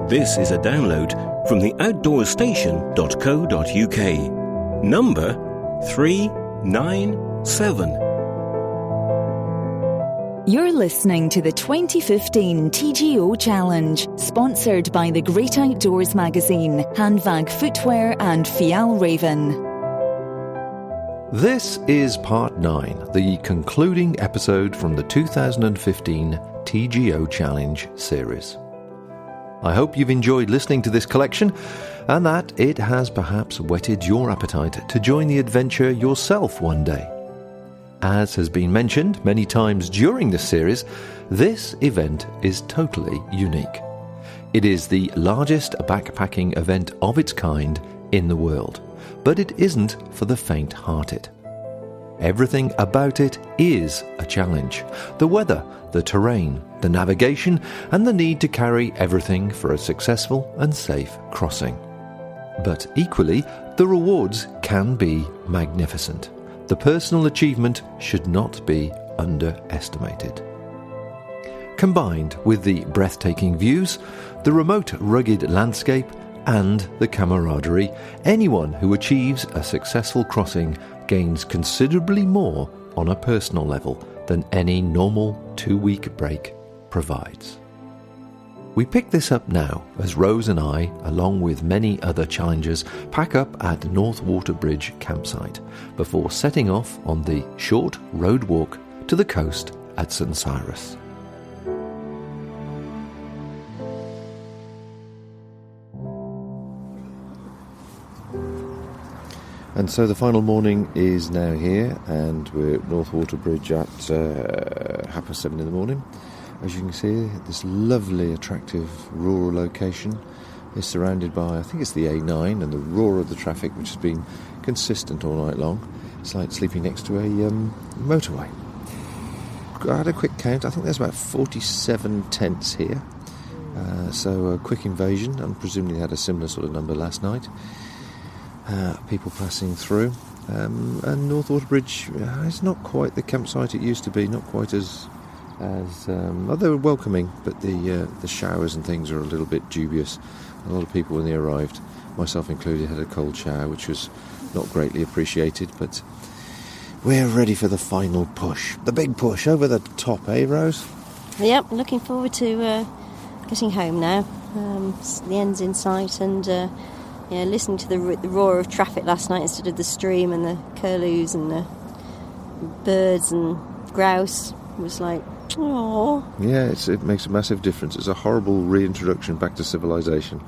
This is a download from the outdoorstation.co.uk. Number 397. You're listening to the 2015 TGO Challenge, sponsored by the Great Outdoors magazine, Handbag Footwear and Fjällräven. This is part 9, the concluding episode from the 2015 TGO Challenge series. I hope you've enjoyed listening to this collection and that it has perhaps whetted your appetite to join the adventure yourself one day. As has been mentioned many times during this series, this event is totally unique. It is the largest backpacking event of its kind in the world, but it isn't for the faint-hearted. Everything about it is a challenge. The weather, the terrain, the navigation, and the need to carry everything for a successful and safe crossing. But equally, the rewards can be magnificent. The personal achievement should not be underestimated. Combined with the breathtaking views, the remote rugged landscape, and the camaraderie, anyone who achieves a successful crossing gains considerably more on a personal level than any normal 2-week break provides. We pick this up now as Rose and I, along with many other challengers, pack up at Northwater Bridge campsite before setting off on the short road walk to the coast at St Cyrus. And so the final morning is now here, and we're at Northwater Bridge at 7:30 in the morning. As you can see, this lovely, attractive rural location is surrounded by, I think it's the A9, and the roar of the traffic, which has been consistent all night long. It's like sleeping next to a motorway. I had a quick count. I think there's about 47 tents here. So a quick invasion, and presumably they had a similar sort of number last night. People passing through. And Northwater Bridge is not quite the campsite it used to be, not quite as they were welcoming, but the showers and things are a little bit dubious. A lot of people, when they arrived, myself included, had a cold shower, which was not greatly appreciated, but we're ready for the final push, the big push over the top, eh, Rose? Yep, looking forward to getting home now. The end's in sight, and listening to the roar of traffic last night instead of the stream and the curlews and the birds and grouse was like, oh. Yeah, it makes a massive difference. It's a horrible reintroduction back to civilization,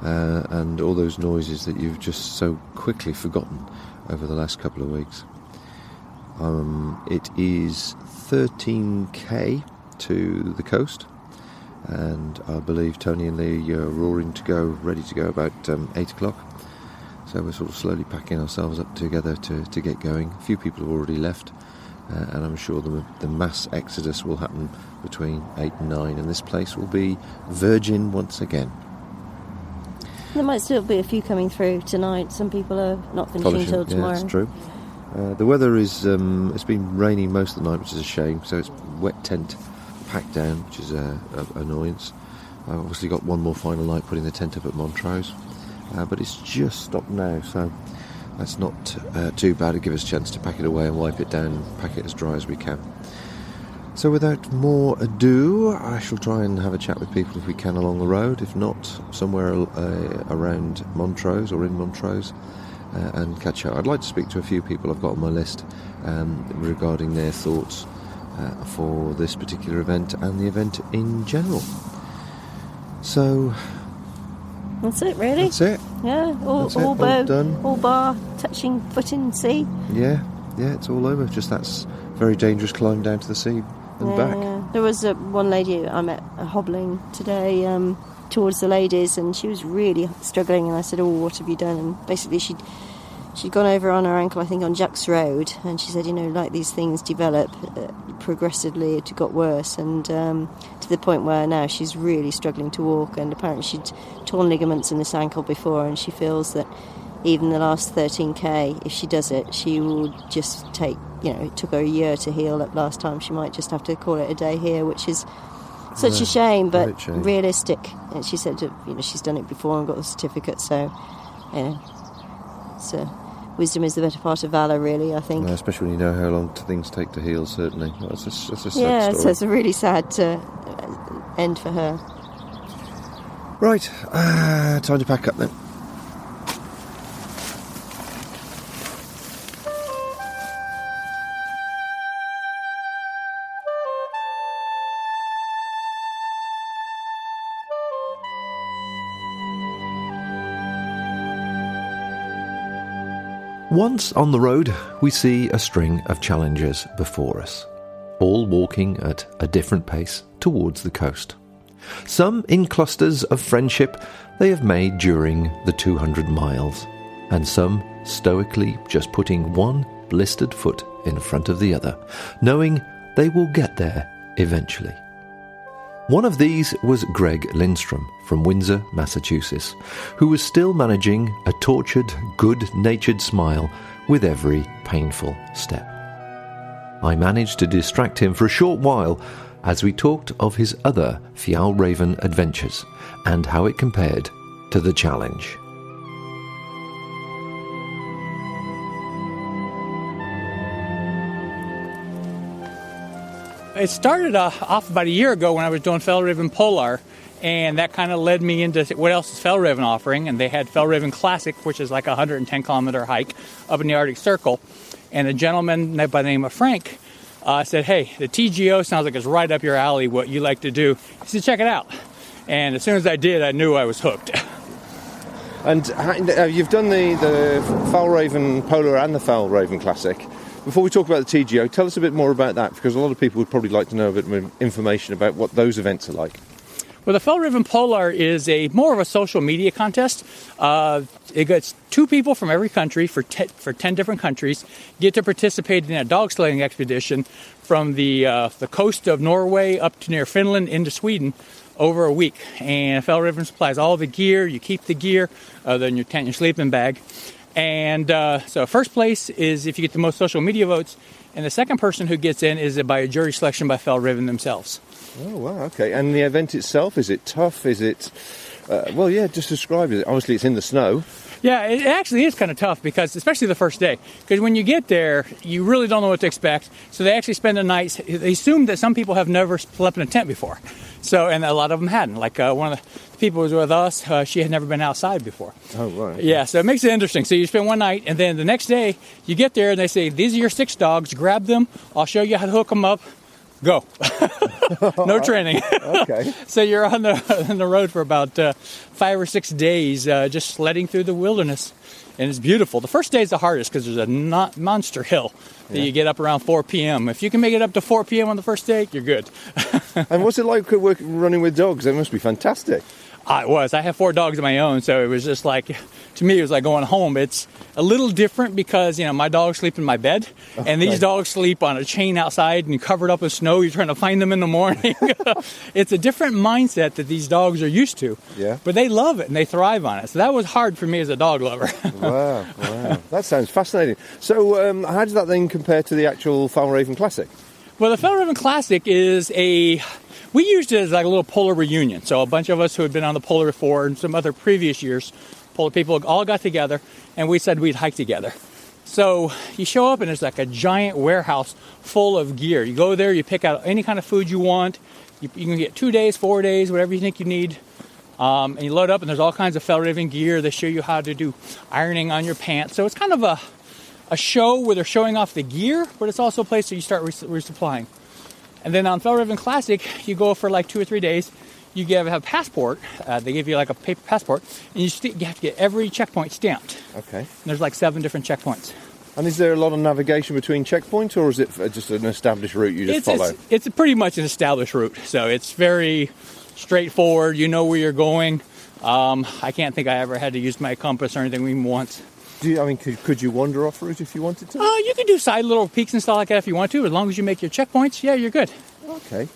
and all those noises that you've just so quickly forgotten over the last couple of weeks. It is 13k to the coast, and I believe Tony and Lee are roaring to go, ready to go about 8 o'clock. So we're sort of slowly packing ourselves up together to get going. A few people have already left, and I'm sure the mass exodus will happen between 8 and 9, and this place will be virgin once again. There might still be a few coming through tonight. Some people are not finishing until tomorrow. Yeah, that's true. The weather is, it's been raining most of the night, which is a shame, so it's wet tent packed down, which is an annoyance. I've obviously got one more final night putting the tent up at Montrose, but it's just stopped now, so that's not too bad. It'll give us a chance to pack it away and wipe it down and pack it as dry as we can. So without more ado, I shall try and have a chat with people if we can along the road, if not somewhere around Montrose or in Montrose, and catch up. I'd like to speak to a few people I've got on my list regarding their thoughts for this particular event and the event in general. So that's it, really. That's it. Yeah, all done. All bar touching foot in sea. Yeah, it's all over. Just that's very dangerous climb down to the sea and back. Yeah. There was one lady I met hobbling today towards the ladies, and she was really struggling, and I said, oh, what have you done? And basically she'd gone over on her ankle, I think, on Jack's Road, and she said, like these things develop progressively, it got worse, and to the point where now she's really struggling to walk, and apparently she'd torn ligaments in this ankle before, and she feels that even the last 13k, if she does it, she will just take, it took her a year to heal up last time, she might just have to call it a day here, which is Such a shame, but great shame. realistic. And she said, she's done it before and got the certificate, so, so wisdom is the better part of valour, really, I think. Especially when you know how long things take to heal, certainly. That's a sad story. So it's a really sad end for her. Right, time to pack up then. Once on the road, we see a string of challengers before us, all walking at a different pace towards the coast. Some in clusters of friendship they have made during the 200 miles, and some stoically just putting one blistered foot in front of the other, knowing they will get there eventually. One of these was Greg Lindstrom from Windsor, Massachusetts, who was still managing a tortured, good-natured smile with every painful step. I managed to distract him for a short while as we talked of his other Fjällräven adventures and how it compared to the challenge. It started off about a year ago when I was doing Fjällräven Polar, and that kind of led me into what else is Fjällräven offering. And they had Fjällräven Classic, which is like a 110-kilometer hike up in the Arctic Circle. And a gentleman by the name of Frank said, "Hey, the TGO sounds like it's right up your alley, what you like to do." He said, "Check it out." And as soon as I did, I knew I was hooked. And you've done the Fjällräven Polar and the Fjällräven Classic. Before we talk about the TGO, tell us a bit more about that, because a lot of people would probably like to know a bit more information about what those events are like. Well, the Fjällräven Polar is more of a social media contest. It gets 2 people from every country for 10 different countries get to participate in a dog sledding expedition from the coast of Norway up to near Finland into Sweden over a week. And Fjällräven supplies all the gear. You keep the gear, then your tent, your sleeping bag. And so first place is if you get the most social media votes, and the second person who gets in is by a jury selection by Fjällräven themselves. Oh, wow, okay. And the event itself, is it tough? Is it... just describe it. Obviously, it's in the snow. Yeah, it actually is kind of tough, because especially the first day. Because when you get there, you really don't know what to expect. So they actually spend the night... They assume that some people have never slept in a tent before. So, and a lot of them hadn't. Like one of the people who was with us, she had never been outside before. Oh, right. Yeah, so it makes it interesting. So you spend one night, and then the next day, you get there, and they say, "These are your 6 dogs. Grab them. I'll show you how to hook them up. Go." No training. Okay. So you're on the road for about 5 or 6 days, just sledding through the wilderness, and it's beautiful. The first day is the hardest because there's a monster hill that you get up around 4 p.m. If you can make it up to 4 p.m. on the first day, you're good. And what's it like running with dogs? It must be fantastic. It was. I have 4 dogs of my own, so it was just like, to me, it was like going home. It's a little different because, my dogs sleep in my bed, and these dogs sleep on a chain outside and covered up with snow. You're trying to find them in the morning. It's a different mindset that these dogs are used to. Yeah. But they love it, and they thrive on it. So that was hard for me as a dog lover. Wow. That sounds fascinating. So how does that then compare to the actual Fjällräven Classic? Well, the Fjällräven Classic is we used it as like a little polar reunion. So a bunch of us who had been on the polar before and some other previous years, polar people all got together, and we said we'd hike together. So you show up, and it's like a giant warehouse full of gear. You go there, you pick out any kind of food you want. You can get 2 days, 4 days, whatever you think you need. And you load up, and there's all kinds of Fjällräven gear. They show you how to do ironing on your pants. So it's kind of a show where they're showing off the gear, but it's also a place where you start resupplying. And then on Fjällräven Classic, you go for like 2 or 3 days. You have a passport. They give you like a paper passport, and you have to get every checkpoint stamped. Okay. And there's like 7 different checkpoints. And is there a lot of navigation between checkpoints, or is it just an established route you just follow? It's pretty much an established route, so it's very straightforward. You know where you're going. I can't think I ever had to use my compass or anything even once. Could you wander off route if you wanted to? You can do side little peaks and stuff like that if you want to, as long as you make your checkpoints. Yeah, you're good. Okay.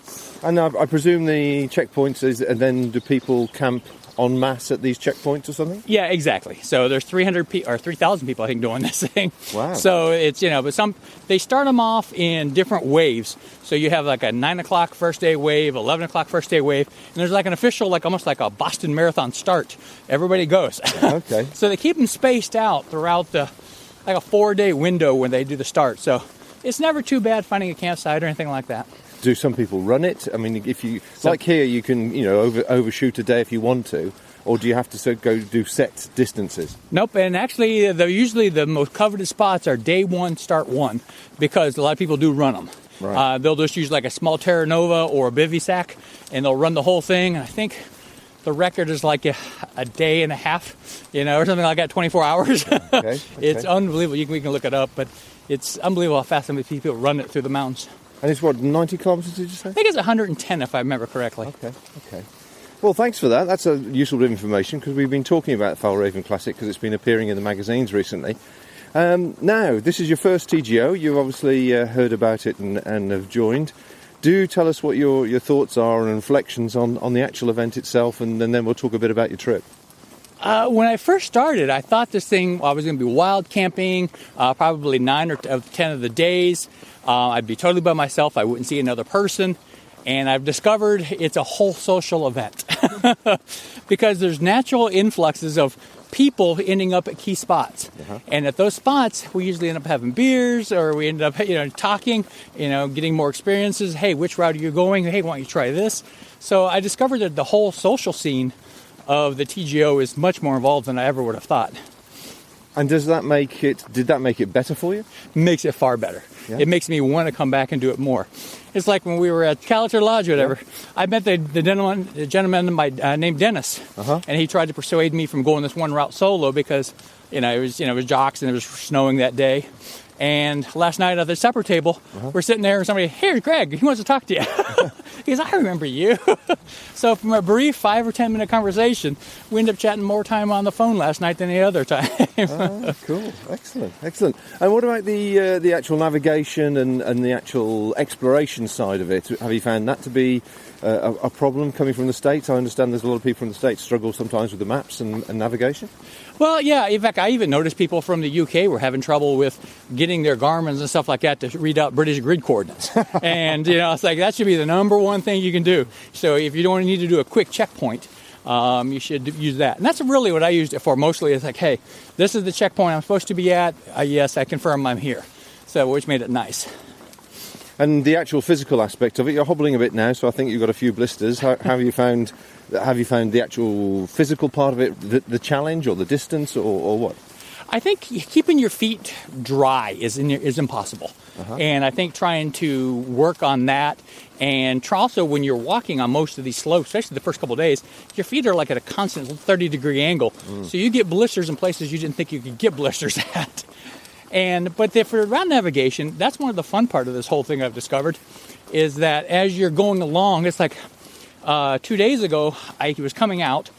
And I presume the checkpoints and then do people camp en masse at these checkpoints or something? Yeah, exactly. So there's 3,000 people, I think, doing this thing. Wow. So it's, but they start them off in different waves. So you have like a 9 o'clock first day wave, 11 o'clock first day wave, and there's like an official, like almost like a Boston Marathon start. Everybody goes. Okay. So they keep them spaced out throughout like a 4-day window when they do the start. So it's never too bad finding a campsite or anything like that. Do some people run it? I mean, like here, you can, overshoot a day if you want to, or do you have to go do set distances? Nope, and actually, usually the most coveted spots are day one, start one, because a lot of people do run them. Right. They'll just use like a small Terra Nova or a bivy sack, and they'll run the whole thing. And I think the record is like a day and a half, or something like that, 24 hours. Okay. It's unbelievable. We can look it up, but it's unbelievable how fast some people run it through the mountains. And it's 90 kilometres, did you say? I think it's 110, if I remember correctly. Okay. Well, thanks for that. That's a useful bit of information, because we've been talking about Falraven Classic because it's been appearing in the magazines recently. Now, this is your first TGO. You've obviously heard about it and have joined. Do tell us what your thoughts are and reflections on the actual event itself, and then we'll talk a bit about your trip. When I first started, I thought this thing, I was going to be wild camping, probably 9 or 10 of the days. I'd be totally by myself. I wouldn't see another person. And I've discovered it's a whole social event because there's natural influxes of people ending up at key spots. Uh-huh. And at those spots, we usually end up having beers, or we end up, talking, getting more experiences. Hey, which route are you going? Hey, why don't you try this? So I discovered that the whole social scene of the TGO is much more involved than I ever would have thought. And did that make it better for you? Makes it far better. Yeah. It makes me want to come back and do it more. It's like when we were at Calater Lodge or whatever. Yeah. I met the gentleman named Dennis, and he tried to persuade me from going this one route solo because, it was jocks and it was snowing that day. And last night at the supper table, we're sitting there and somebody, "Here's Greg, he wants to talk to you." He goes, "I remember you." So from a brief 5 or 10 minute conversation, we ended up chatting more time on the phone last night than any other time. Cool. Excellent. And what about the actual navigation and the actual exploration side of it? Have you found that to be a problem coming from the States? I understand there's a lot of people from the States struggle sometimes with the maps and navigation. Well, yeah. In fact, I even noticed people from the UK were having trouble with getting their Garmins and stuff like that to read out British grid coordinates. And, it's like that should be the number one thing you can do. So if you don't need to do a quick checkpoint, you should use that. And that's really what I used it for mostly. It's like, hey, this is the checkpoint I'm supposed to be at. Yes, I confirm I'm here. So, which made it nice. And the actual physical aspect of it, you're hobbling a bit now, so I think you've got a few blisters. How have you found the actual physical part of it, the challenge or the distance or what? I think keeping your feet dry is impossible. And I think trying to work on that, and also when you're walking on most of these slopes, especially the first couple of days, your feet are like at a constant 30-degree angle. So you get blisters in places you didn't think you could get blisters at. But for route navigation, that's one of the fun part of this whole thing I've discovered, is that as you're going along, it's like 2 days ago, I was coming out,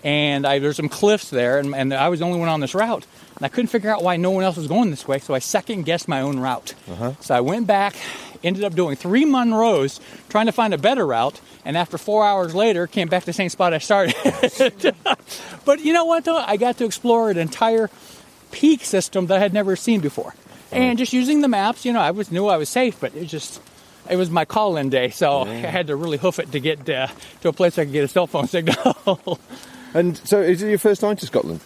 and there's some cliffs there, and I was the only one on this route, and I couldn't figure out why no one else was going this way, so I second-guessed my own route. So I went back, ended up doing 3 Monroes, trying to find a better route, and after 4 hours later, came back to the same spot I started. But you know what, though? I got to explore an entire peak system that I had never seen before. And just using the maps, knew I was safe, but it was my call-in day, so I had to really hoof it to get to a place where I could get a cell phone signal. And so is it your first time to Scotland?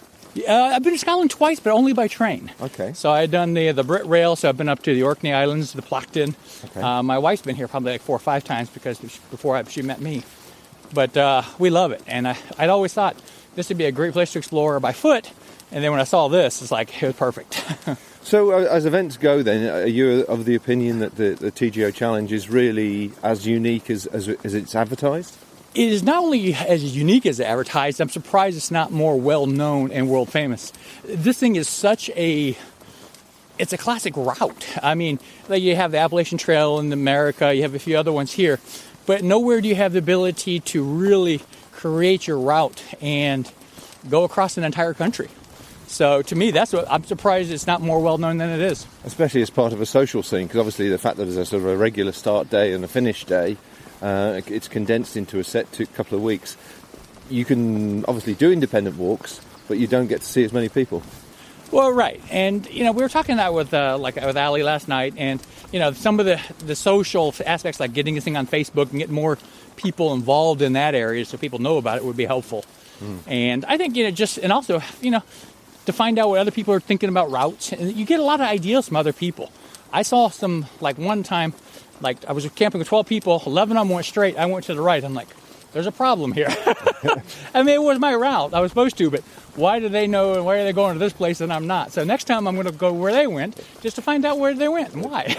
I've been to Scotland twice, but only by train. Okay. So I've done the Brit Rail, so I've been up to the Orkney Islands, the Plackton. Okay. My wife's been here probably like 4 or 5 times because before she met me. But we love it, and I'd always thought this would be a great place to explore by foot, and then when I saw this, it's like, it was perfect. So as events go then, are you of the opinion that the TGO Challenge is really as unique as it's advertised? It is not only as unique as advertised, I'm surprised it's not more well-known and world-famous. This thing is it's a classic route. I mean, like you have the Appalachian Trail in America, you have a few other ones here, but nowhere do you have the ability to really create your route and go across an entire country. So to me, that's what I'm surprised it's not more well-known than it is. Especially as part of a social scene, because obviously the fact that there's a sort of a regular start day and a finish day, it's condensed into a set couple of weeks. you can obviously do independent walks, but you don't get to see as many people. Well, right. And, we were talking that with Ali last night. And, some of the social aspects, like getting this thing on Facebook and getting more people involved in that area so people know about it would be helpful. And I think, and also, to find out what other people are thinking about routes. And you get a lot of ideas from other people. I saw some, one time, I was camping with 12 people, 11 of them went straight, I went to the right. I'm like, there's a problem here. I mean, it was my route. I was supposed to, but why do they know and why are they going to this place and I'm not? So next time I'm going to go where they went just to find out where they went and why.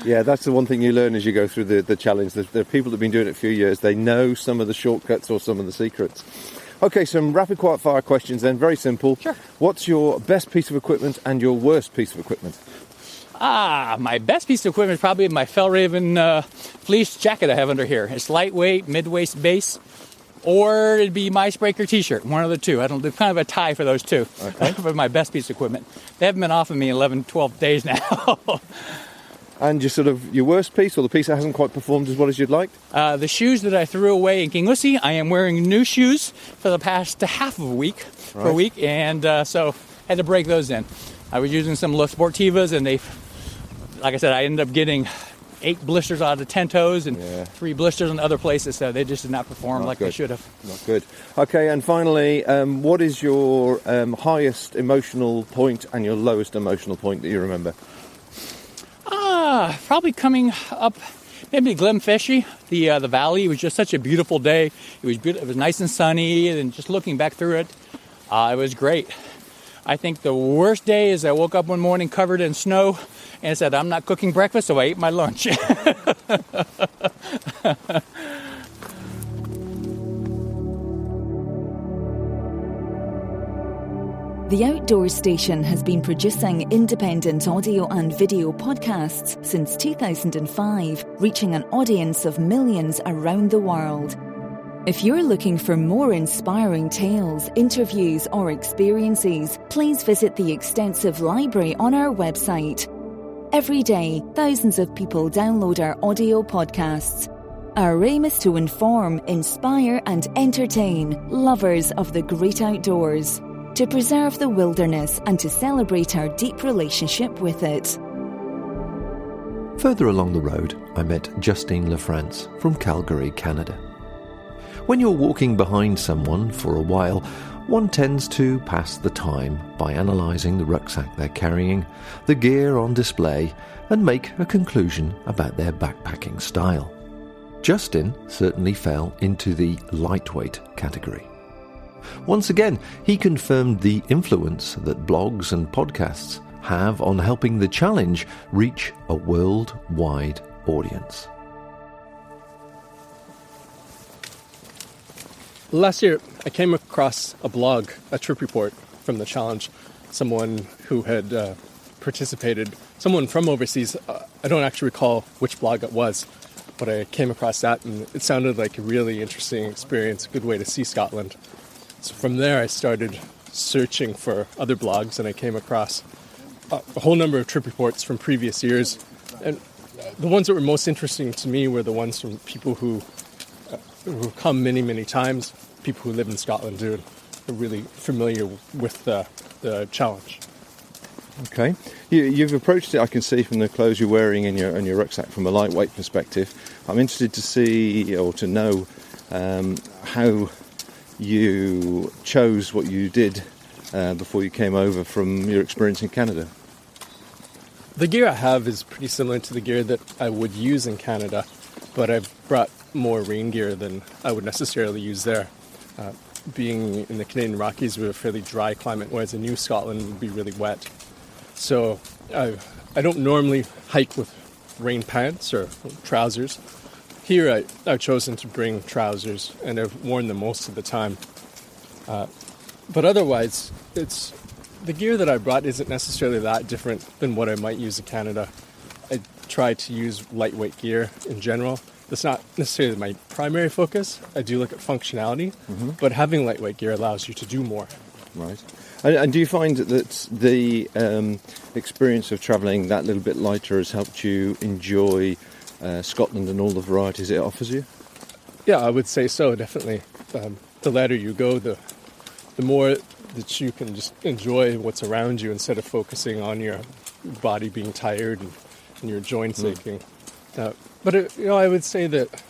Yeah, that's the one thing you learn as you go through the challenge. There are people that have been doing it a few years. They know some of the shortcuts or some of the secrets. Okay, some rapid fire questions then, very simple. Sure. What's your best piece of equipment and your worst piece of equipment? My best piece of equipment is probably my Fjällräven fleece jacket I have under here. It's lightweight, mid-waist base, or it'd be my Icebreaker t-shirt, one of the two. It's kind of a tie for those two. Okay. For my best piece of equipment. They haven't been off of me 11, 12 days now. And your worst piece, or the piece that hasn't quite performed as well as you'd like? The shoes that I threw away in Kingussie, I am wearing new shoes for the past half of a week, and so had to break those in. I was using some La Sportivas, and like I said, I ended up getting 8 blisters out of the 10 toes and 3 blisters in other places, so they just did not perform like they should have. Not good. Okay, and finally, what is your highest emotional point and your lowest emotional point that you remember? Probably coming up, maybe Glenfishie, the valley. It was just such a beautiful day. It was nice and sunny, and just looking back through it, it was great. I think the worst day is I woke up one morning covered in snow and said, I'm not cooking breakfast, so I ate my lunch. The Outdoors Station has been producing independent audio and video podcasts since 2005, reaching an audience of millions around the world. If you're looking for more inspiring tales, interviews, or experiences, please visit the extensive library on our website. Every day, thousands of people download our audio podcasts. Our aim is to inform, inspire, and entertain lovers of the great outdoors, to preserve the wilderness and to celebrate our deep relationship with it. Further along the road, I met Justine Lafrance from Calgary, Canada. When you're walking behind someone for a while, one tends to pass the time by analysing the rucksack they're carrying, the gear on display, and make a conclusion about their backpacking style. Justin certainly fell into the lightweight category. Once again, he confirmed the influence that blogs and podcasts have on helping the challenge reach a worldwide audience. Last year, I came across a blog, a trip report from the challenge. Someone who had participated, someone from overseas. I don't actually recall which blog it was, but I came across that, and it sounded like a really interesting experience, a good way to see Scotland. So from there, I started searching for other blogs, and I came across a whole number of trip reports from previous years. And the ones that were most interesting to me were the ones from people who come many, many times, people who live in Scotland who are really familiar with the challenge. Okay. You've approached it, I can see, from the clothes you're wearing and your rucksack from a lightweight perspective. I'm interested to see or to know how you chose what you did before you came over from your experience in Canada. The gear I have is pretty similar to the gear that I would use in Canada, but I've brought more rain gear than I would necessarily use there. Being in the Canadian Rockies, we have a fairly dry climate, whereas in New Scotland would be really wet. So I don't normally hike with rain pants or trousers. Here I've chosen to bring trousers, and I've worn them most of the time. But otherwise, the gear that I brought isn't necessarily that different than what I might use in Canada. I try to use lightweight gear in general. That's not necessarily my primary focus. I do look at functionality, but having lightweight gear allows you to do more. Right. And do you find that the experience of travelling that little bit lighter has helped you enjoy Scotland and all the varieties it offers you? Yeah, I would say so, definitely. the later you go, the more that you can just enjoy what's around you instead of focusing on your body being tired and your joints aching. But I would say that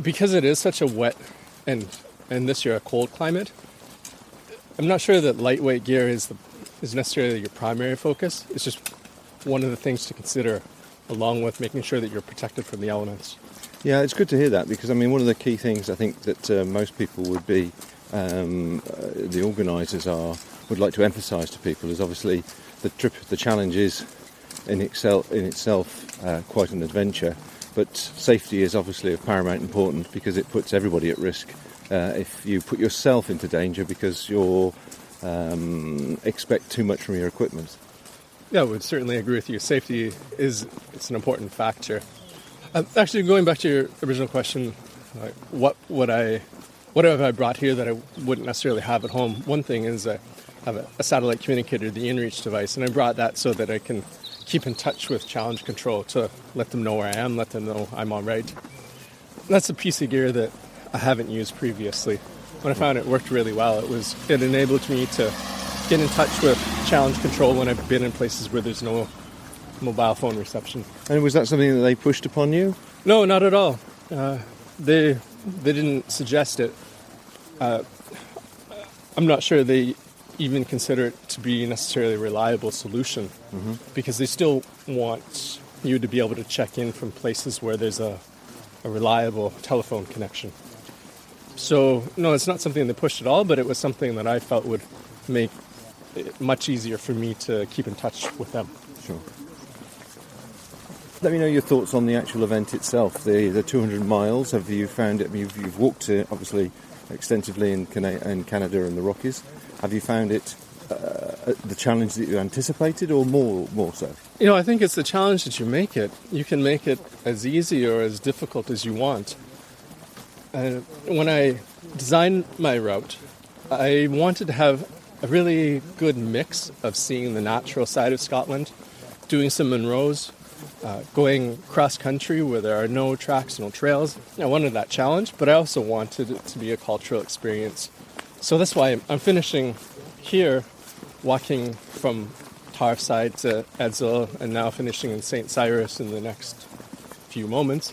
because it is such a wet and this year a cold climate, I'm not sure that lightweight gear is necessarily your primary focus. It's just one of the things to consider, along with making sure that you're protected from the elements. Yeah, it's good to hear that, because I mean, one of the key things I think that most people would be, the organisers would like to emphasise to people is obviously the challenge is in itself quite an adventure, but safety is obviously of paramount importance because it puts everybody at risk. If you put yourself into danger because you expect too much from your equipment. Yeah, I would certainly agree with you. Safety it's an important factor. Actually, going back to your original question, like what have I brought here that I wouldn't necessarily have at home? One thing is I have a satellite communicator, the inReach device, and I brought that so that I can keep in touch with challenge control to let them know where I am, let them know I'm all right. That's a piece of gear that I haven't used previously. When I found it worked really well, it enabled me to get in touch with challenge control when I've been in places where there's no mobile phone reception. And was that something that they pushed upon you? No, not at all. They didn't suggest it. I'm not sure they even consider it to be necessarily a reliable solution, because they still want you to be able to check in from places where there's a reliable telephone connection. So, no, it's not something they pushed at all, but it was something that I felt would make it much easier for me to keep in touch with them. Sure. Let me know your thoughts on the actual event itself, the 200 miles. Have you found it? You've walked obviously extensively in Canada and the Rockies. Have you found it the challenge that you anticipated, or more so? I think it's the challenge that you make it. You can make it as easy or as difficult as you want. When I designed my route, I wanted to have a really good mix of seeing the natural side of Scotland, doing some Munros, going cross-country where there are no tracks, no trails. I wanted that challenge, but I also wanted it to be a cultural experience. So that's why I'm finishing here, walking from Tarside to Edzell, and now finishing in St. Cyrus in the next few moments,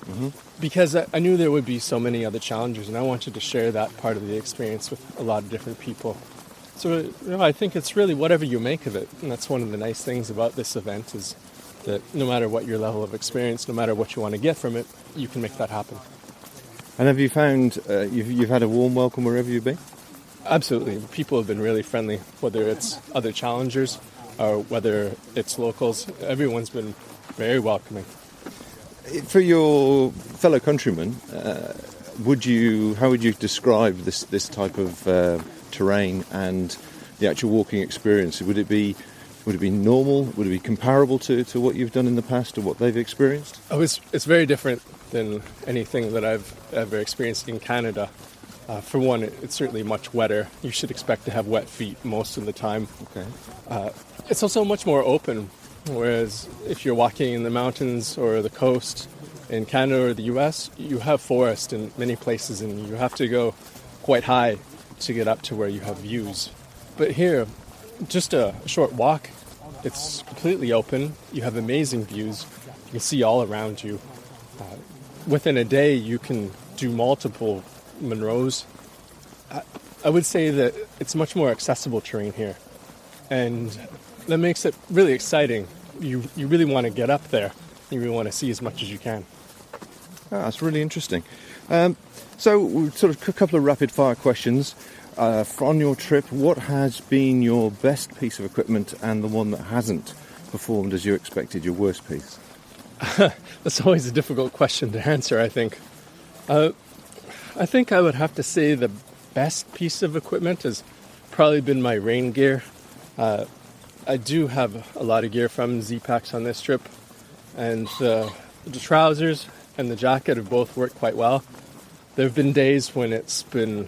because I knew there would be so many other challenges, and I wanted to share that part of the experience with a lot of different people. So I think it's really whatever you make of it, and that's one of the nice things about this event is that no matter what your level of experience, no matter what you want to get from it, you can make that happen. And have you found you've had a warm welcome wherever you've been? Absolutely. People have been really friendly, whether it's other challengers or whether it's locals. Everyone's been very welcoming. For your fellow countrymen, how would you describe this type of terrain and the actual walking experience? Would it be normal? Would it be comparable to what you've done in the past or what they've experienced? Oh, it's very different than anything that I've ever experienced in Canada. For one, it's certainly much wetter. You should expect to have wet feet most of the time. Okay. It's also much more open, whereas if you're walking in the mountains or the coast in Canada or the US, you have forest in many places and you have to go quite high to get up to where you have views. But here, just a short walk, it's completely open. You have amazing views. You can see all around you. Within a day, you can do multiple Munros. I would say that it's much more accessible terrain here, and that makes it really exciting. You really want to get up there. You really want to see as much as you can. That's really interesting. So, sort of a couple of rapid-fire questions. On your trip, what has been your best piece of equipment and the one that hasn't performed as you expected, your worst piece? That's always a difficult question to answer, I think. I think I would have to say the best piece of equipment has probably been my rain gear. I do have a lot of gear from Z-Packs on this trip, and the trousers and the jacket have both worked quite well. There have been days when it's been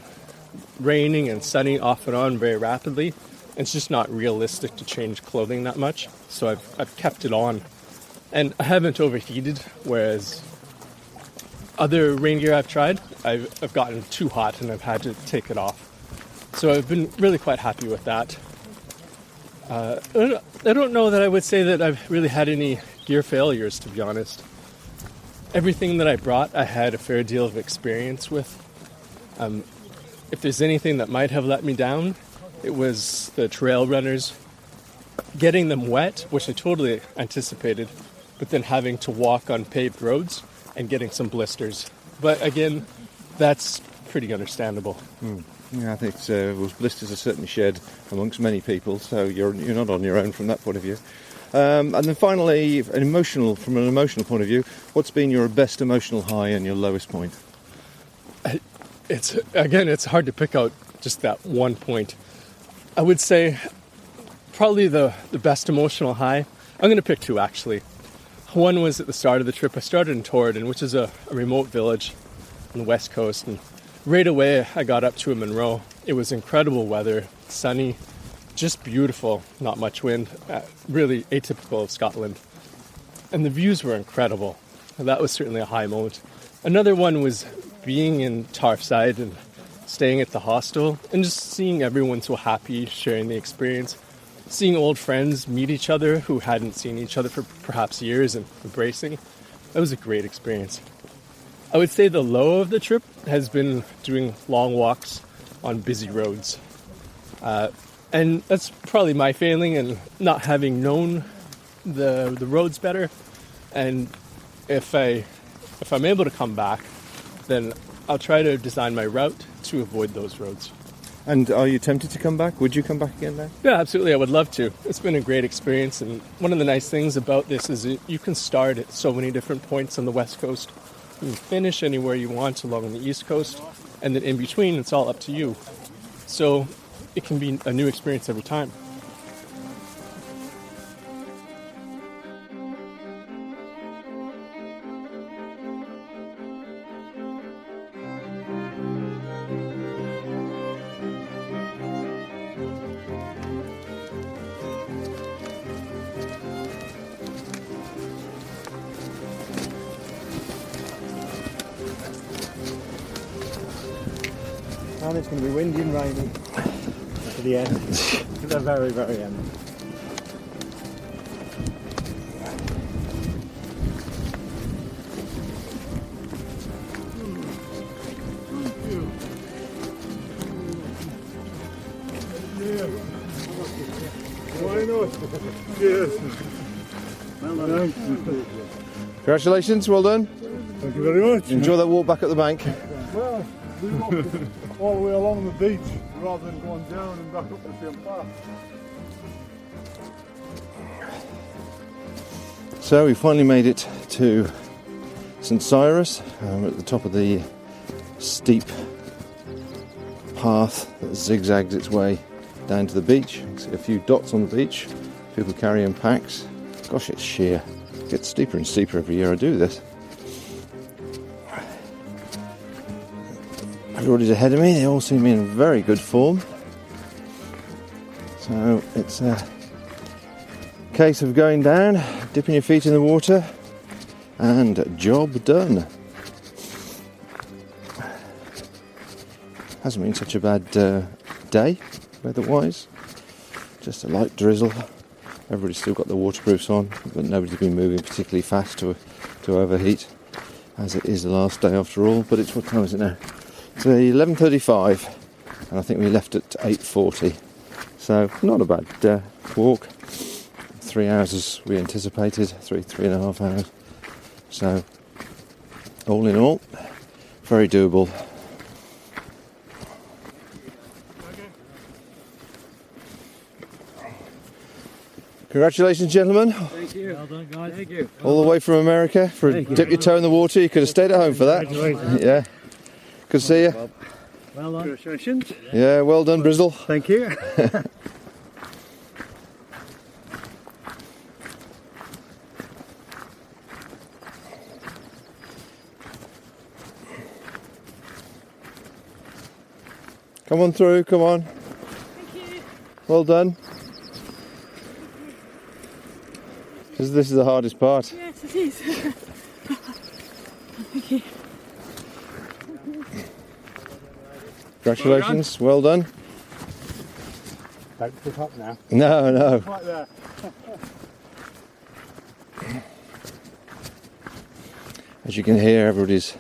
raining and sunny off and on very rapidly. It's just not realistic to change clothing that much, so I've kept it on. And I haven't overheated, whereas other rain gear I've tried, I've gotten too hot and I've had to take it off. So I've been really quite happy with that. I don't know that I would say that I've really had any gear failures, to be honest. Everything that I brought, I had a fair deal of experience with. If there's anything that might have let me down, it was the trail runners. Getting them wet, which I totally anticipated, but then having to walk on paved roads and getting some blisters. But again, that's pretty understandable. Yeah, I think those blisters are certainly shared amongst many people, so you're not on your own from that point of view. And then finally, from an emotional point of view, what's been your best emotional high and your lowest point? It's hard to pick out just that one point. I would say probably the best emotional high. I'm going to pick two, actually. One was at the start of the trip. I started in Torridon, which is a remote village on the west coast, and right away I got up to a Monroe. It was incredible weather, sunny, just beautiful, not much wind, really atypical of Scotland. And the views were incredible. And that was certainly a high moment. Another one was being in Tarfside and staying at the hostel and just seeing everyone so happy, sharing the experience. Seeing old friends meet each other who hadn't seen each other for perhaps years and embracing. That was a great experience. I would say the low of the trip has been doing long walks on busy roads. And that's probably my failing and not having known the roads better. And if I'm able to come back, then I'll try to design my route to avoid those roads. And are you tempted to come back? Would you come back again now? Yeah, absolutely. I would love to. It's been a great experience. And one of the nice things about this is that you can start at so many different points on the west coast. You can finish anywhere you want along the east coast. And then in between, it's all up to you. So it can be a new experience every time. And it's going to be windy and rainy to the end, to the very, very end. Congratulations, well done. Thank you very much. Enjoy that walk back up the bank. Well, we walked all the way along the beach rather than going down and back up the same path. So we finally made it to St Cyrus. We're at the top of the steep path that zigzags its way down to the beach. You can see a few dots on the beach, people carrying packs. Gosh, it's sheer. It gets steeper and steeper every year I do this. Everybody's ahead of me, they all seem in very good form. So it's a case of going down, dipping your feet in the water, and job done. Hasn't been such a bad day, weather-wise. Just a light drizzle. Everybody's still got the waterproofs on, but nobody's been moving particularly fast to overheat, as it is the last day after all. But it's, what time is it now? It's 11:35, and I think we left at 8:40. So not a bad walk. 3 hours as we anticipated, three and a half hours. So all in all, very doable. Congratulations, gentlemen. Thank you. Well done, guys. Thank you. All the way from America for a dip your toe in the water. You could have stayed at home for that. Yeah. Good to see you. Well done. Congratulations. Yeah, well done, Brizzle. Thank you. Come on through, come on. Thank you. Well done. This is the hardest part. Yes, it is. Thank you. Congratulations, well done. Don't put up now. No. Right there. As you can hear, everybody's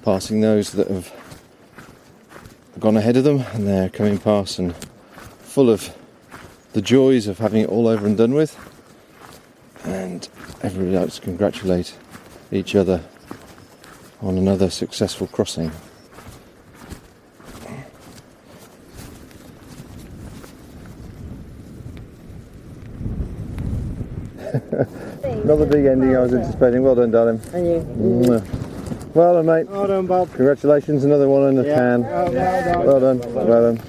passing those that have gone ahead of them, and they're coming past and full of the joys of having it all over and done with. And everybody likes to congratulate each other on another successful crossing. Not the big ending I was anticipating. Well done, darling. And you. Well done, mate. Well done, Bob. Congratulations, another one in the can. Well done. Well done.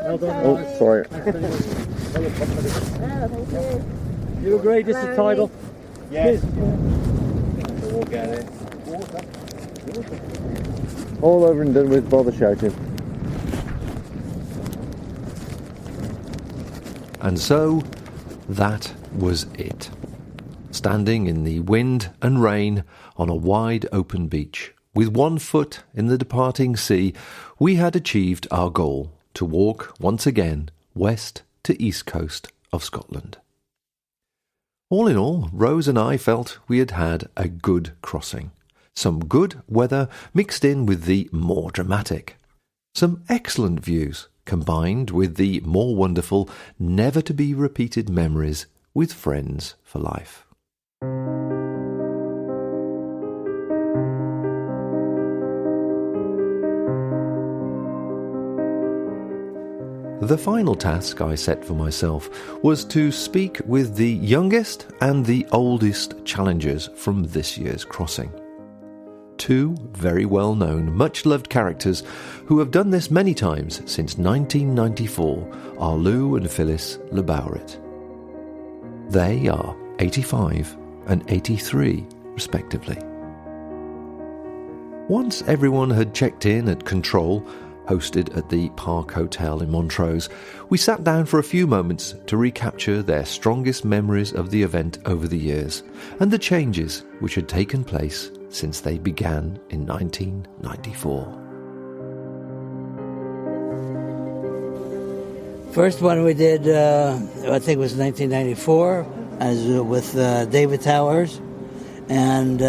Oh, sorry. You agree this is title? Yes. All over and done with, bother shouting. And so, that was it. Standing in the wind and rain on a wide open beach, with one foot in the departing sea, we had achieved our goal to walk once again west to east coast of Scotland. All in all, Rose and I felt we had had a good crossing. Some good weather mixed in with the more dramatic. Some excellent views combined with the more wonderful, never-to-be-repeated memories with friends for life. The final task I set for myself was to speak with the youngest and the oldest challengers from this year's crossing. Two very well-known, much-loved characters who have done this many times since 1994 are Lou and Phylis Laborwit. They are 85 and 83, respectively. Once everyone had checked in at control, hosted at the Park Hotel in Montrose, we sat down for a few moments to recapture their strongest memories of the event over the years and the changes which had taken place since they began in 1994. First one we did, I think it was 1994, as with David Towers, and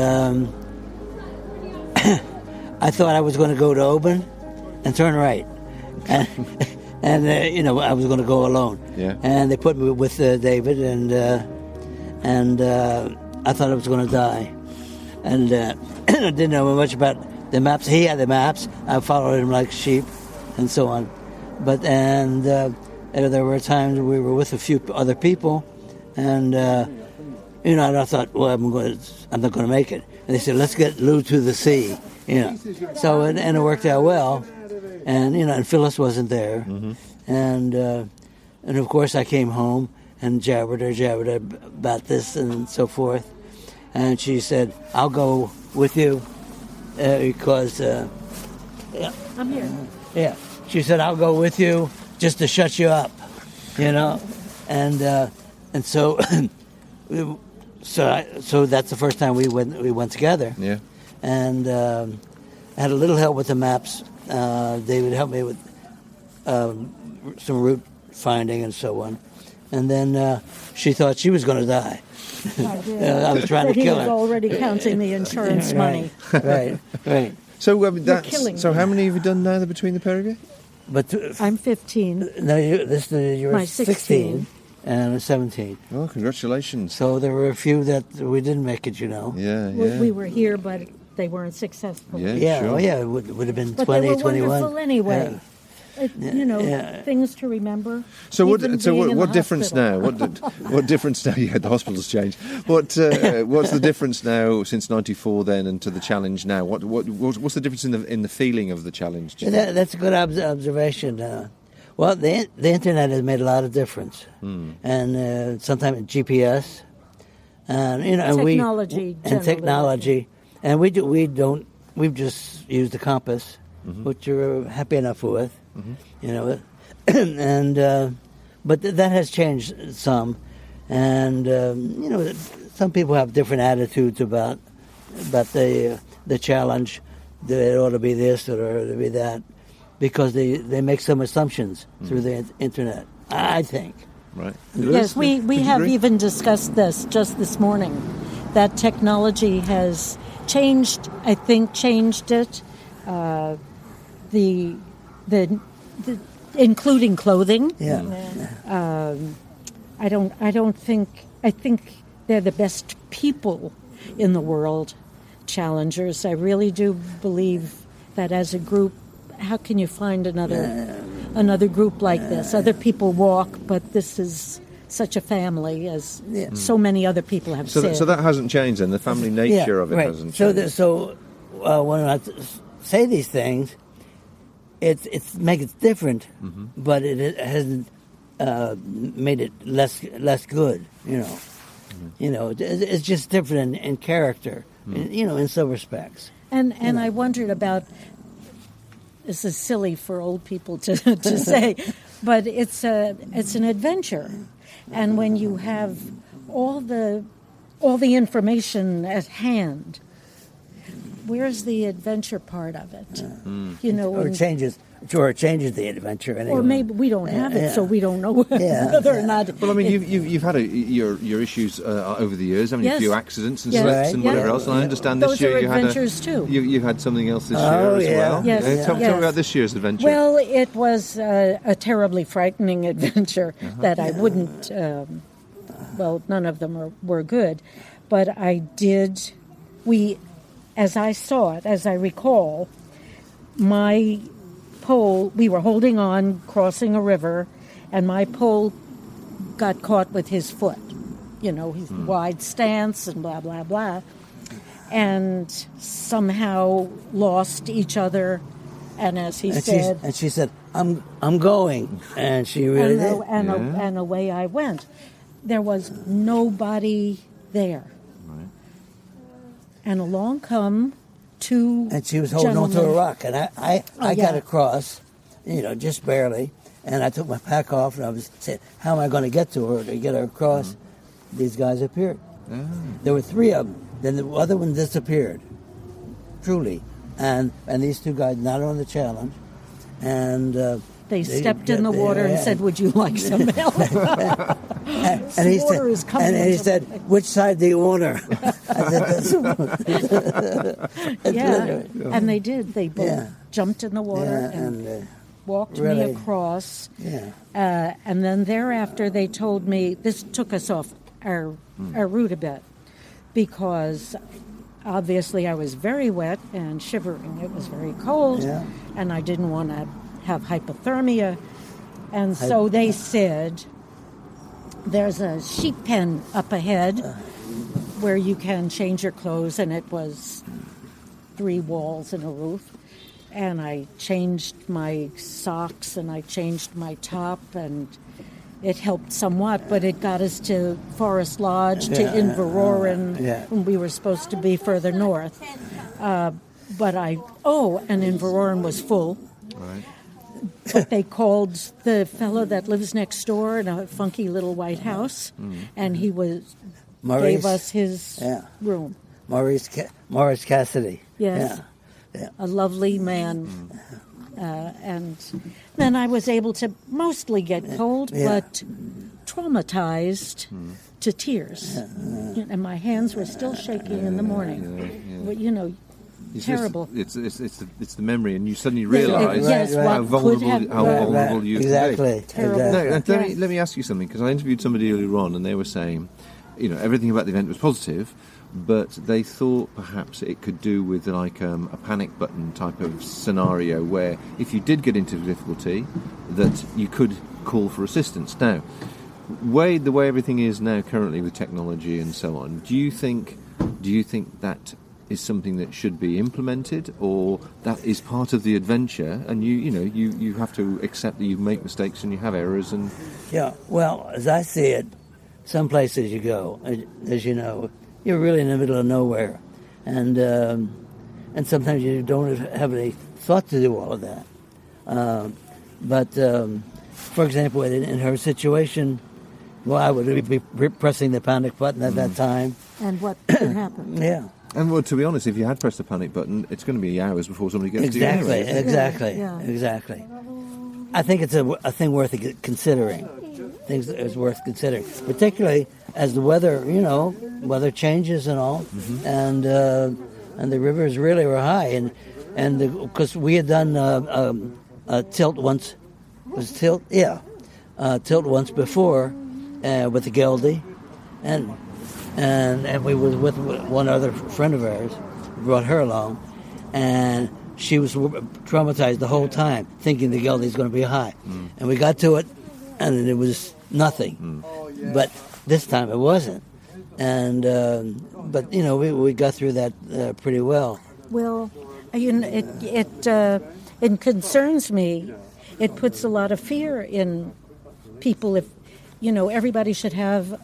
I thought I was going to go to Oban and turn right, and I was going to go alone. Yeah. And they put me with David, and I thought I was going to die, and I didn't know much about the maps. He had the maps. I followed him like sheep, and so on. But there were times we were with a few other people, and and I thought, well, I'm not going to make it. And they said, let's get Lou to the sea. So and it worked out well. And and Phyllis wasn't there, and of course I came home and jabbered her about this and so forth, and she said, "I'll go with you because I'm here." Yeah, she said, "I'll go with you just to shut you up," and so so that's the first time we went together. Yeah, and I had a little help with the maps. David helped me with some route finding and so on. And then she thought she was going to die. I was trying to kill her. He was already counting the insurance money. Right. So killing so me. how many have you done now between the pair of you? But I'm 15. no, you're My 16 and 17. Oh, congratulations! So there were a few that we didn't make it. Yeah. We were here, but they weren't successful. Yeah. Sure. It would have been But 20, they were 21. wonderful anyway. Yeah. Things to remember. So even being in what the difference now? hospital. What difference now? Yeah, the hospital's changed. What's the difference now since '94 then and to the challenge now? What's the difference in the feeling of the challenge? do you think? That's a good observation. Well, the internet has made a lot of difference, and sometimes GPS, and Technology generally. and we've just used the compass, which you're happy enough with, and but that has changed some, and some people have different attitudes about the challenge. That it ought to be this, or it ought to be that, because they make some assumptions through the internet, I think. Right. Yes, we have even discussed this just this morning, that technology has changed it, the including clothing. Yeah. I think they're the best people in the world, challengers. I really do believe that as a group, how can you find another group like this? Other people walk, but this is such a family, as so many other people have said. So that hasn't changed, then? The family nature of it hasn't changed? So when I say these things, it's make it different, but it hasn't made it less good, you know. You know, it's just different in character, in some respects. And I wondered about, this is silly for old people to say, but it's an adventure. And when you have all the information at hand, where's the adventure part of it? You know, or it changes the adventure anyway. Or maybe we don't have it, so we don't know whether or not. Well, I mean, you've had your issues over the years. I mean, Yes. a few accidents and Yes. slips and whatever Yeah. else. And I understand Those this year are you adventures too. You had something else this year as well. Yes. Tell me about this year's adventure. Well, it was a terribly frightening adventure that I wouldn't. Well, none of them were good, but I did. As I saw it, as I recall, my pole, we were holding on, crossing a river, and my pole got caught with his foot. You know, his wide stance and blah, blah, blah. And somehow lost each other. And as he said... And she said, I'm going. And she really did. And away I went. There was nobody there. And along come two And she was holding on to a rock. And I got across, just barely. And I took my pack off, and I was saying, how am I going to get to her to get her across? These guys appeared. There were three of them. Then the other one disappeared, truly. And these two guys not on the challenge. And they stepped in the water and said, would you like some milk? and he water is coming. And he said, which side do you want her? I said, and they did. They both jumped in the water and walked me across. And then thereafter they told me, this took us off our route a bit, because obviously I was very wet and shivering. It was very cold, and I didn't want to have hypothermia. And so they said, there's a sheep pen up ahead where you can change your clothes, and it was 3 walls and a roof. And I changed my socks and I changed my top, and it helped somewhat, but it got us to Forest Lodge, to Inveroran, and we were supposed to be further north. And Inveroran was full. Right. But they called the fellow that lives next door in a funky little white house, and he gave us his room. Maurice Cassidy. Yes. Yeah. A lovely man. And then I was able to mostly get cold, but traumatized to tears. And my hands were still shaking in the morning. But, terrible. It's the memory, and you suddenly realise how vulnerable you can be. Terrible. Let me ask you something, because I interviewed somebody earlier on, and they were saying, everything about the event was positive, but they thought perhaps it could do with like a panic button type of scenario where if you did get into difficulty, that you could call for assistance. Now, the way everything is now currently with technology and so on, do you think that is something that should be implemented, or that is part of the adventure, and you have to accept that you make mistakes and you have errors? And well, as I see it, some places you go, as you know, you're really in the middle of nowhere, and sometimes you don't have any thought to do all of that. But for example, in her situation, well, I would be pressing the panic button at that time. And what could happen? And well, to be honest, if you had pressed the panic button, it's going to be hours before somebody gets to you. Exactly. I think it's a thing worth considering. Things is worth considering, particularly as the weather changes and all, and the rivers really were high, and because we had done a tilt once, tilt once before with the Geldy, and we was with one other friend of ours, brought her along, and she was traumatized the whole time, thinking the Geldy is going to be high, and we got to it, and it was nothing, but this time it wasn't, and but we got through that pretty well. Well, it concerns me. It puts a lot of fear in people. If everybody should have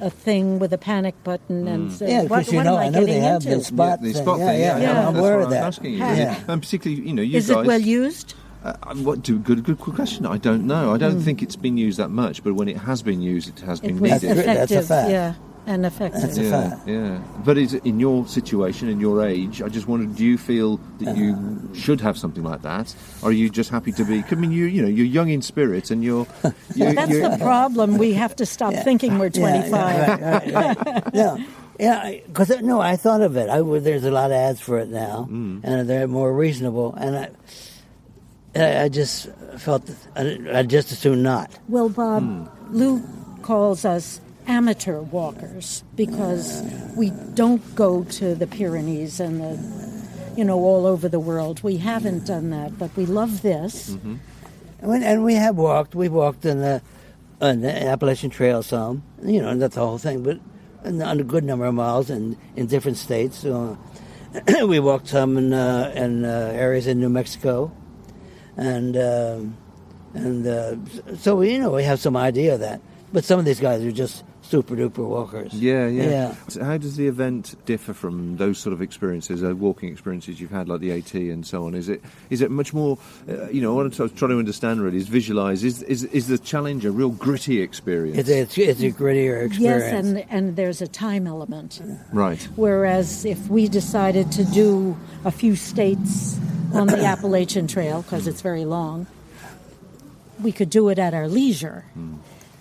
a thing with a panic button and say, because what am I know they getting have into? the spot thing. Yeah, I'm aware of that. Asking you. And particularly, you Is guys. It well used? Good question. I don't know. I don't think it's been used that much, but when it has been used, it has been was needed. effective, That's a fact. yeah, and effective. That's a fact. Yeah. But in your situation, in your age, I just wondered, do you feel that you should have something like that? Or are you just happy to be... I mean, you're young in spirit and you're That's the problem. We have to stop thinking we're 25. Right. Because I thought of it. There's a lot of ads for it now, and they're more reasonable, and I just felt that I'd just as soon not. Well, Bob, Lou calls us amateur walkers because we don't go to the Pyrenees and all over the world. We haven't done that, but we love this. And we have walked. We walked on the Appalachian Trail some, and that's the whole thing, but on a good number of miles in different states. We walked some in areas in New Mexico. And so we have some idea of that, but some of these guys are just super duper walkers. Yeah. So how does the event differ from those sort of experiences, walking experiences you've had, like the AT and so on? Is it much more? What I'm trying to understand really is visualise. Is the challenge a real gritty experience? It's a grittier experience. Yes, and there's a time element. Right. Whereas if we decided to do a few states on the Appalachian Trail, because it's very long, we could do it at our leisure.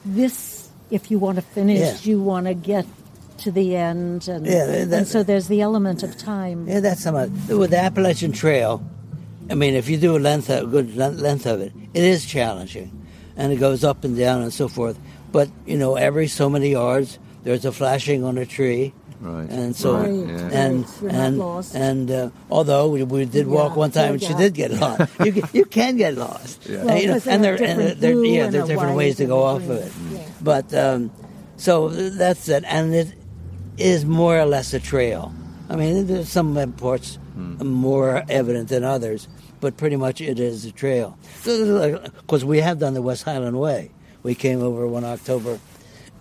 This, if you want to finish, you want to get to the end, and so there's the element of time. Yeah, that's some with the Appalachian Trail. I mean, if you do a good length of it, it is challenging, and it goes up and down and so forth. But every so many yards, there's a flashing on a tree. Right. And so, and although we did walk one time and she did get lost, you can get lost. Well, and there are different ways to go off of it. But so that's it, and it is more or less a trail. I mean, there's some parts more evident than others, but pretty much it is a trail. Because we have done the West Highland Way. We came over one October.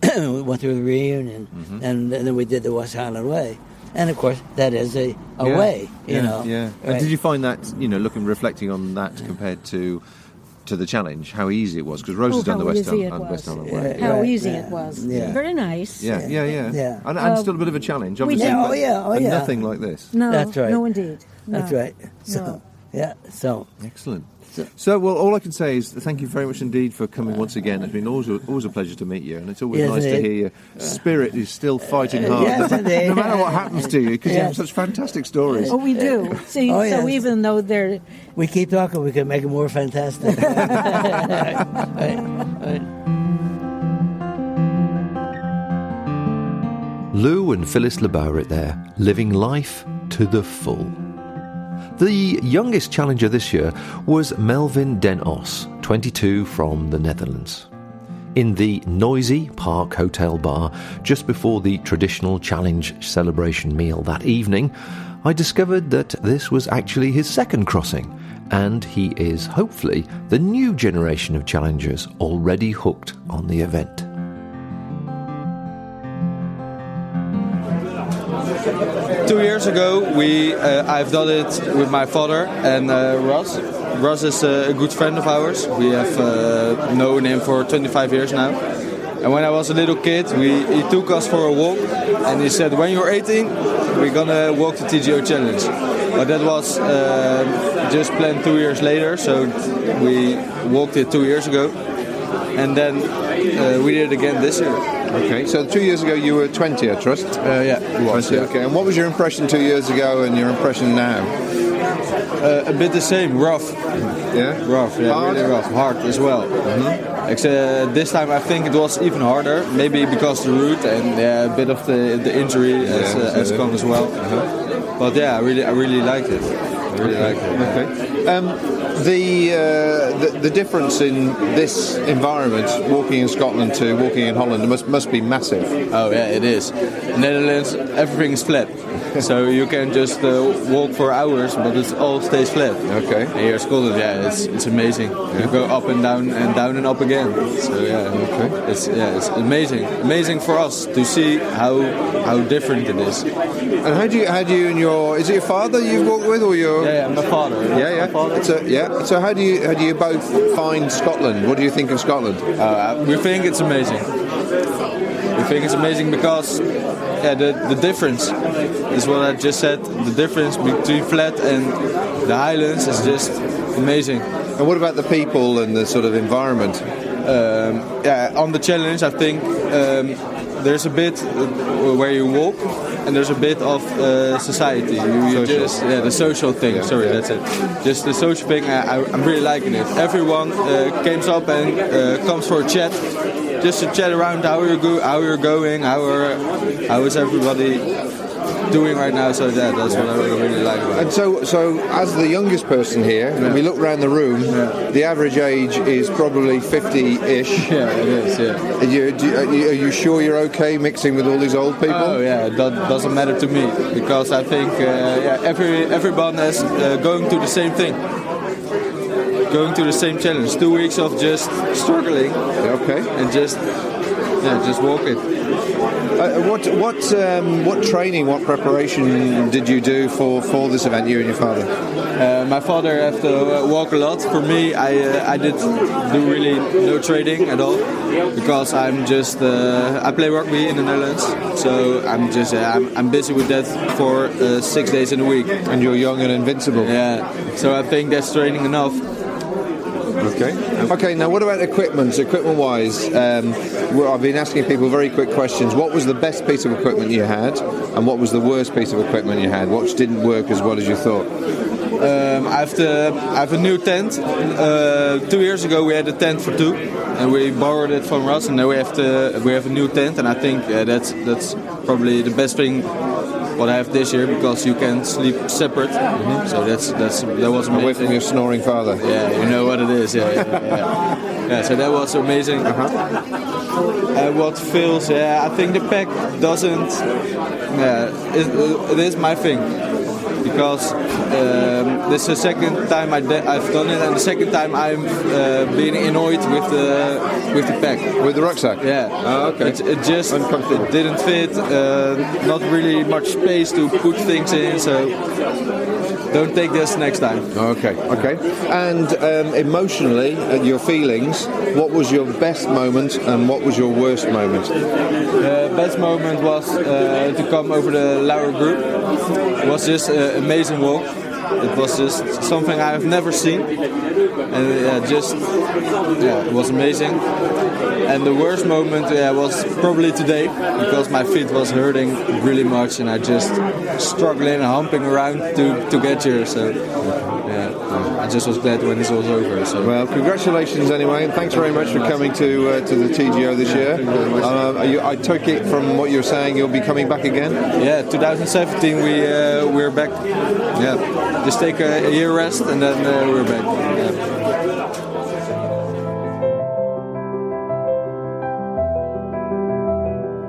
We went through the reunion, and then we did the West Highland Way, and of course that is a way, Yeah. Right. And did you find that, reflecting on that compared to the challenge, how easy it was? Because Rose has done the West Highland Way. How easy it was. Yeah. Very nice. Yeah. And still a bit of a challenge, obviously. But nothing like this. No, that's right. No, indeed. No. That's right. So, so excellent. So, well, all I can say is thank you very much indeed for coming once again. It's been always a pleasure to meet you, and it's always nice to hear your spirit is still fighting hard, no matter what happens to you, because you have such fantastic stories. Oh, we do. See, so even though we keep talking, we can make it more fantastic. Right. Lou and Phylis Laborwit there, living life to the full. The youngest challenger this year was Melvin Den Oss, 22, from the Netherlands. In the noisy Park Hotel bar just before the traditional challenge celebration meal that evening, I discovered that this was actually his second crossing, and he is hopefully the new generation of challengers already hooked on the event. Two years ago, I've done it with my father and Ross. Ross is a good friend of ours. We have known him for 25 years now. And when I was a little kid, he took us for a walk, and he said, when you're 18, we're gonna walk the TGO Challenge. But that was just planned 2 years later, so we walked it 2 years ago. And then we did it again this year. Okay, so 2 years ago you were 20, I trust? Yeah, it was. 20, yeah. Okay, and what was your impression 2 years ago and your impression now? A bit the same, rough. Yeah? Rough, yeah, hard? really rough. Hard as well. Mm-hmm. This time I think it was even harder, maybe because the route and a bit of the injury has come as well. But yeah, I really liked it. I really liked it. Okay. The difference in this environment, walking in Scotland to walking in Holland, must be massive. Oh yeah, it is. In Netherlands, everything is flat, so you can just walk for hours, but it all stays flat. Okay. And here in Scotland, yeah, it's amazing. You go up and down and up again. So yeah, okay. It's amazing for us to see how different it is. And how do you and your, is it your father you've walked with, or your? Yeah, my father. Yeah. My father. So how do you both find Scotland? What do you think of Scotland? We think it's amazing. We think it's amazing because the difference is what I just said. The difference between flat and the highlands is just amazing. And what about the people and the sort of environment? On the challenge, I think there's a bit where you walk, and there's a bit of society. You just the social thing. Sorry, that's it. Just the social thing. I'm really liking it. Everyone comes up and comes for a chat, just to chat around how you're going, how is everybody doing right now. So that's what I really like about it. And so as the youngest person here, when we look around the room, the average age is probably 50-ish. Yeah, it is. Yeah. Are you sure you're okay mixing with all these old people? Oh yeah, that doesn't matter to me, because I think everyone is going to the same thing. Going to the same challenge. 2 weeks of just struggling. Okay. And just walk it. What training, what preparation did you do for this event, you and your father? My father had to walk a lot. For me, I did do really no training at all, because I'm just I play rugby in the Netherlands, so I'm busy with that for 6 days in a week. And you're young and invincible. Yeah, so I think that's training enough. Okay, now what about equipment-wise? I've been asking people very quick questions. What was the best piece of equipment you had, and what was the worst piece of equipment you had? What didn't work as well as you thought? I have a new tent. 2 years ago we had a tent for two, and we borrowed it from Russ, and now we have a new tent, and I think that's probably the best thing what I have this year, because you can sleep separate. Mm-hmm. So that was amazing. Away from your snoring father. Yeah, you know what it is. Yeah. So that was amazing. What feels? I think the pack doesn't. It is my thing, because this is the second time I've done it, and the second time I'm being annoyed with the pack, with the rucksack. Yeah. Oh, okay. It just didn't fit. Not really much space to put things in, so don't take this next time. Okay. And emotionally, your feelings. What was your best moment, and what was your worst moment? The best moment was to come over the Laura group. It was just an amazing walk. It was just something I've never seen, and it was amazing. And the worst moment was probably today, because my feet was hurting really much, and I just struggling and humping around to get here. So I just was glad when this was over. So. Well, congratulations anyway, and thanks very much for coming to the TGO this year. I took it from what you were saying, you'll be coming back again? Yeah, 2017 we're back. Yeah, just take a year rest, and then we're back. Yeah.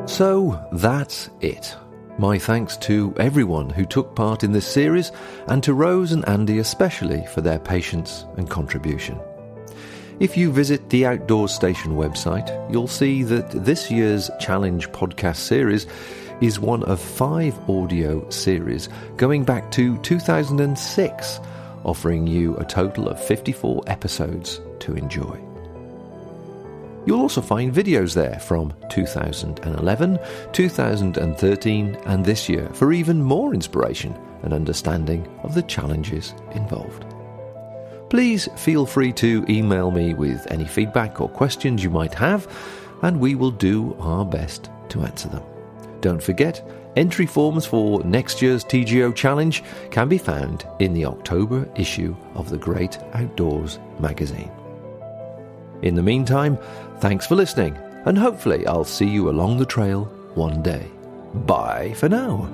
So that's it. My thanks to everyone who took part in this series, and to Rose and Andy especially for their patience and contribution. If you visit the Outdoor Station website, you'll see that this year's Challenge podcast series is one of 5 audio series going back to 2006, offering you a total of 54 episodes to enjoy. You'll also find videos there from 2011, 2013 and this year for even more inspiration and understanding of the challenges involved. Please feel free to email me with any feedback or questions you might have, and we will do our best to answer them. Don't forget, entry forms for next year's TGO Challenge can be found in the October issue of the Great Outdoors magazine. In the meantime, thanks for listening, and hopefully I'll see you along the trail one day. Bye for now.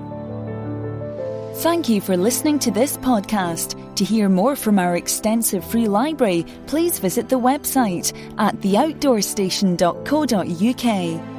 Thank you for listening to this podcast. To hear more from our extensive free library, please visit the website at theoutdoorstation.co.uk.